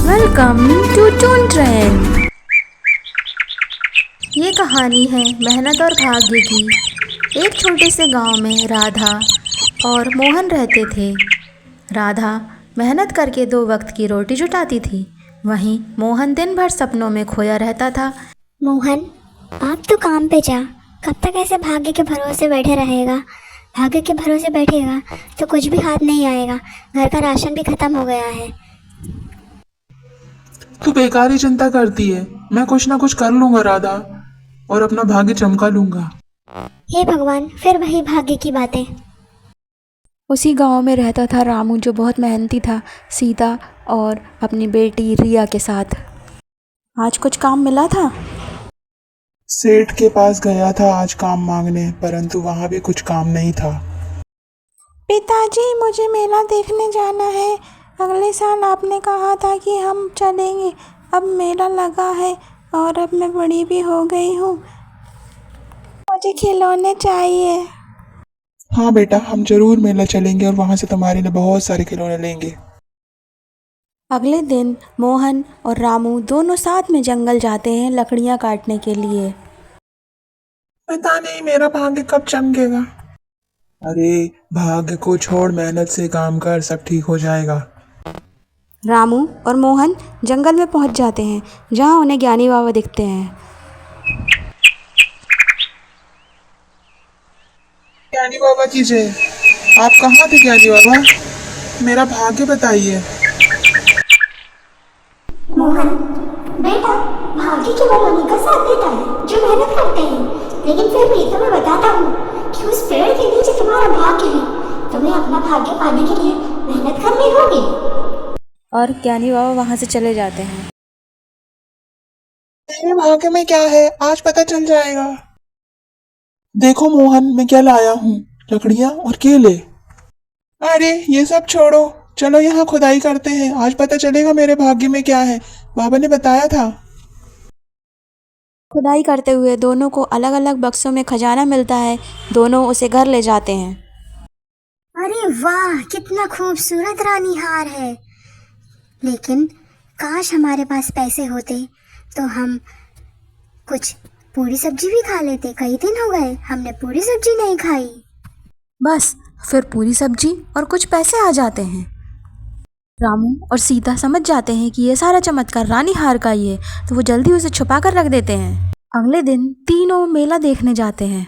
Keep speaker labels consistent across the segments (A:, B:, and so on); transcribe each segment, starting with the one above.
A: Welcome to twin train. ये कहानी है मेहनत और भाग्य की। एक छोटे से गांव में राधा और मोहन रहते थे। राधा मेहनत करके 2 वक्त की रोटी जुटाती थी, वहीं मोहन दिन भर सपनों में खोया रहता था।
B: मोहन, आप तो काम पे जा। कब तक ऐसे भाग्य के भरोसे बैठे रहेगा? भाग्य के भरोसे बैठेगा तो कुछ भी हाथ नहीं आएगा। घर का राशन भी खत्म हो गया है।
C: तू बेकार ही चिंता करती है। मैं कुछ ना कुछ कर लूंगा राधा, और अपना भाग्य चमका लूंगा।
B: हे भगवान, फिर वही भाग्य की बातें।
A: उसी गांव में रहता था रामू, जो बहुत मेहनती था, सीता और अपनी बेटी रिया के साथ। आज कुछ काम मिला था।
C: सेठ के पास गया था आज काम मांगने, परंतु वहां भी कुछ काम नहीं था।
A: पिताजी, मुझे मेला देखने जाना है। अगले साल आपने कहा था कि हम चलेंगे। अब मेला लगा है और अब मैं बड़ी भी हो गई हूँ। मुझे खिलौने चाहिए।
C: हाँ बेटा, हम जरूर मेला चलेंगे और वहां से तुम्हारे लिए बहुत सारे खिलौने लेंगे।
A: अगले दिन मोहन और रामू दोनों साथ में जंगल जाते हैं लकड़ियाँ काटने के लिए।
C: पता नहीं मेरा भाग्य कब चमकेगा। अरे भाग्य को छोड़, मेहनत से काम कर, सब ठीक हो जाएगा।
A: रामू और मोहन जंगल में पहुंच जाते हैं, जहां उन्हें ज्ञानी बाबा दिखते हैं।
C: ज्ञानी बाबा की जय। आप कहाँ थे ज्ञानी बाबा? मेरा भाग्य बताइए।
B: मोहन बेटा, भाग्य के बल उन्हीं का साथ देता है जो मेहनत करते हैं। लेकिन फिर भी तुम्हें बताता हूँ कि उस पेड़ के नीचे तुम्हारा भाग्य है। तुम्हें अपना भाग्य पाने के लिए मेहनत करनी होगी।
A: और ज्ञानी बाबा वहां से चले जाते हैं।
C: मेरे भाग्य में क्या है आज पता चल जाएगा। देखो मोहन, मैं क्या लाया हूँ, लकड़ियाँ और केले। अरे ये सब छोड़ो, चलो यहाँ खुदाई करते हैं, आज पता चलेगा मेरे भाग्य में क्या है। बाबा ने बताया था।
A: खुदाई करते हुए दोनों को अलग अलग बक्सों में खजाना मिलता है। दोनों उसे घर ले जाते हैं।
B: अरे वाह, कितना खूबसूरत रानी हार है। लेकिन काश हमारे पास पैसे होते तो हम कुछ पूरी सब्जी भी खा लेते। कई दिन हो गए हमने पूरी सब्जी नहीं खाई।
A: बस फिर पूरी सब्जी और कुछ पैसे आ जाते हैं। रामू और सीता समझ जाते हैं कि ये सारा चमत्कार रानी हार का ही है, तो वो जल्दी उसे छुपा कर रख देते हैं। अगले दिन तीनों मेला देखने जाते हैं।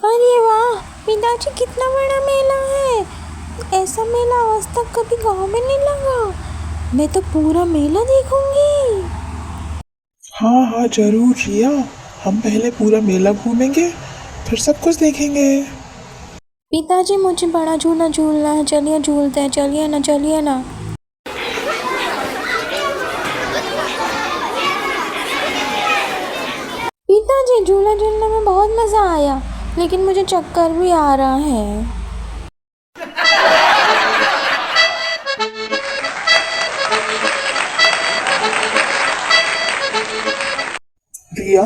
A: अरे वाह पिताजी, कितना बड़ा मेला है। ऐसा मेला आज तक कभी गांव में नहीं लगा। मैं तो पूरा मेला देखूंगी।
C: हाँ हाँ जरूर रिया, हम पहले पूरा मेला घूमेंगे, फिर सब कुछ देखेंगे।
A: पिताजी, मुझे बड़ा झूला झूलना है। चलिए झूलते हैं, चलिए ना, चलिए ना। पिताजी, झूला झूलने में बहुत मज़ा आया, लेकिन मुझे चक्कर भी आ रहा है।
C: रिया,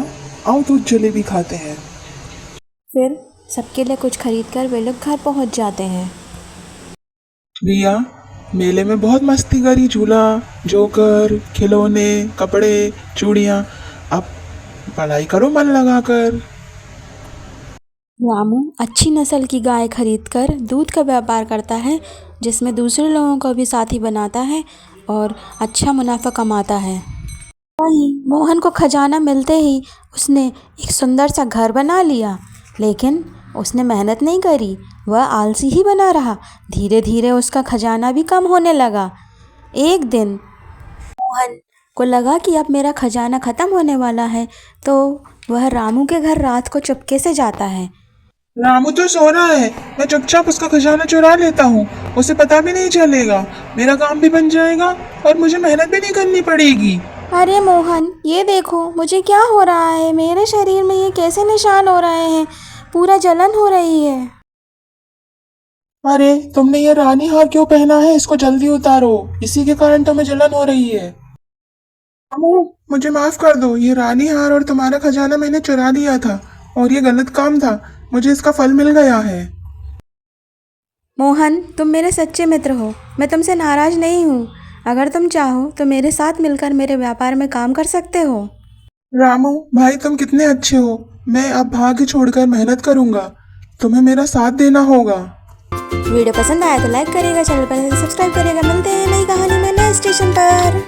C: आओ दूध जलेबी खाते हैं।
A: फिर सबके लिए कुछ खरीदकर वे लोग घर पहुंच जाते हैं।
C: रिया, मेले में बहुत मस्ती करी, झूला, जोकर, खिलौने, कपड़े, चूड़ियाँ। अब पढ़ाई करो मन लगाकर।
A: रामू अच्छी नस्ल की गाय खरीदकर दूध का व्यापार करता है, जिसमें दूसरे लोगों को भी साथी बनाता है और अच्छा मुनाफा कमाता है। वहीं मोहन को खजाना मिलते ही उसने एक सुंदर सा घर बना लिया, लेकिन उसने मेहनत नहीं करी, वह आलसी ही बना रहा। धीरे धीरे उसका खजाना भी कम होने लगा। एक दिन मोहन को लगा कि अब मेरा खजाना ख़त्म होने वाला है, तो वह रामू के घर रात को चुपके से जाता है।
C: रामू तो सो रहा है, मैं चुपचाप उसका खजाना चुरा लेता हूँ, उसे पता भी नहीं चलेगा। मेरा काम भी बन जाएगा और मुझे मेहनत भी नहीं करनी पड़ेगी।
A: अरे मोहन, ये देखो मुझे क्या हो रहा है। मेरे शरीर में ये कैसे निशान हो रहे हैं। पूरा जलन हो रही है।
C: अरे तुमने ये रानी हार क्यों पहना है? इसको जल्दी उतारो, इसी के कारण तुम्हें जलन हो रही है। रामू, मुझे माफ कर दो। ये रानी हार और तुम्हारा खजाना मैंने चुरा लिया था और ये गलत काम था। मुझे इसका फल मिल गया है।
A: मोहन, तुम मेरे सच्चे मित्र हो। मैं तुमसे नाराज़ नहीं हूँ। अगर तुम चाहो तो मेरे साथ मिलकर मेरे व्यापार में काम कर सकते हो।
C: रामू भाई, तुम कितने अच्छे हो। मैं अब भाग्य छोड़कर मेहनत करूंगा। तुम्हें मेरा साथ देना होगा।
A: वीडियो पसंद आया तो लाइक करिएगा, चैनल पर सब्सक्राइब करिएगा। मिलते हैं नई कहानी में नए स्टेशन पर।